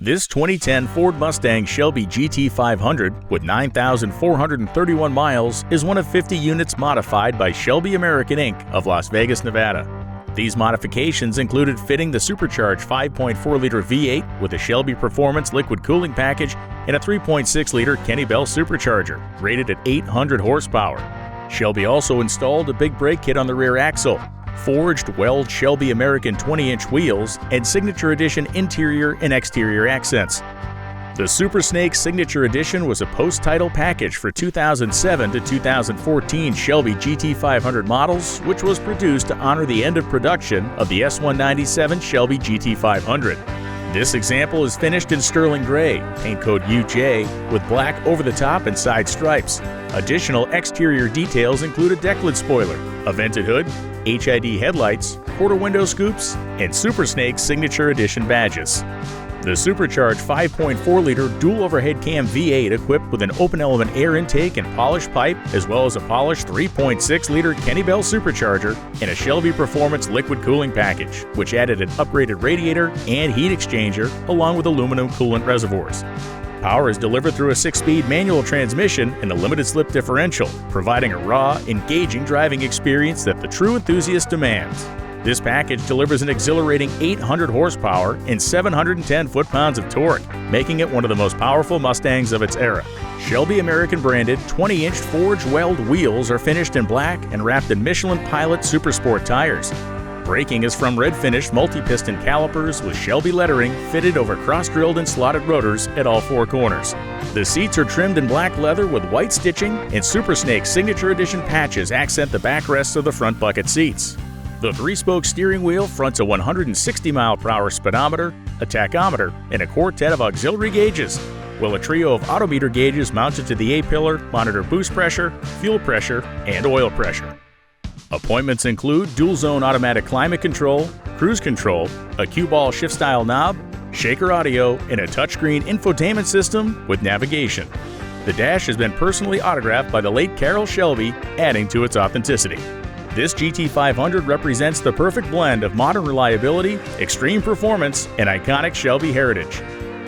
This 2010 Ford Mustang Shelby GT500 with 9,431 miles is one of 50 units modified by Shelby American Inc. of Las Vegas, Nevada. These modifications included fitting the supercharged 5.4-liter V8 with a Shelby Performance liquid cooling package and a 3.6-liter Kenne Bell supercharger, rated at 800 horsepower. Shelby also installed a big brake kit on the rear axle, forged Weld-Shelby American 20-inch wheels, and Signature Edition interior and exterior accents. The Super Snake Signature Edition was a post-title package for 2007 to 2014 Shelby GT500 models, which was produced to honor the end of production of the S197 Shelby GT500. This example is finished in sterling gray, paint code UJ, with black over-the-top and side stripes. Additional exterior details include a decklid spoiler, a vented hood, HID headlights, quarter window scoops, and Super Snake Signature Edition badges. The supercharged 5.4-liter dual overhead cam V8 equipped with an open-element air intake and polished pipe, as well as a polished 3.6-liter Kenne Bell supercharger and a Shelby Performance liquid cooling package, which added an upgraded radiator and heat exchanger along with aluminum coolant reservoirs. Power is delivered through a 6-speed manual transmission and a limited slip differential, providing a raw, engaging driving experience that the true enthusiast demands. This package delivers an exhilarating 800 horsepower and 710 foot-pounds of torque, making it one of the most powerful Mustangs of its era. Shelby American branded 20-inch forged weld wheels are finished in black and wrapped in Michelin Pilot Supersport tires. Braking is from red-finished multi-piston calipers with Shelby lettering fitted over cross-drilled and slotted rotors at all four corners. The seats are trimmed in black leather with white stitching, and Super Snake Signature Edition patches accent the backrests of the front bucket seats. The 3-spoke steering wheel fronts a 160-mile-per-hour speedometer, a tachometer, and a quartet of auxiliary gauges, while a trio of odometer gauges mounted to the A-pillar monitor boost pressure, fuel pressure, and oil pressure. Appointments include dual-zone automatic climate control, cruise control, a cue-ball shift-style knob, shaker audio, and a touchscreen infotainment system with navigation. The dash has been personally autographed by the late Carroll Shelby, adding to its authenticity. This GT500 represents the perfect blend of modern reliability, extreme performance, and iconic Shelby heritage.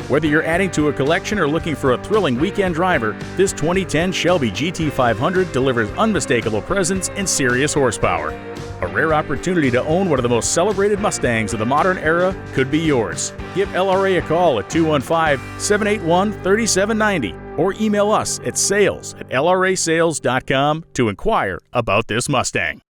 Whether you're adding to a collection or looking for a thrilling weekend driver, this 2010 Shelby GT500 delivers unmistakable presence and serious horsepower. A rare opportunity to own one of the most celebrated Mustangs of the modern era could be yours. Give LRA a call at 215-781-3790 or email us at sales@lrasales.com to inquire about this Mustang.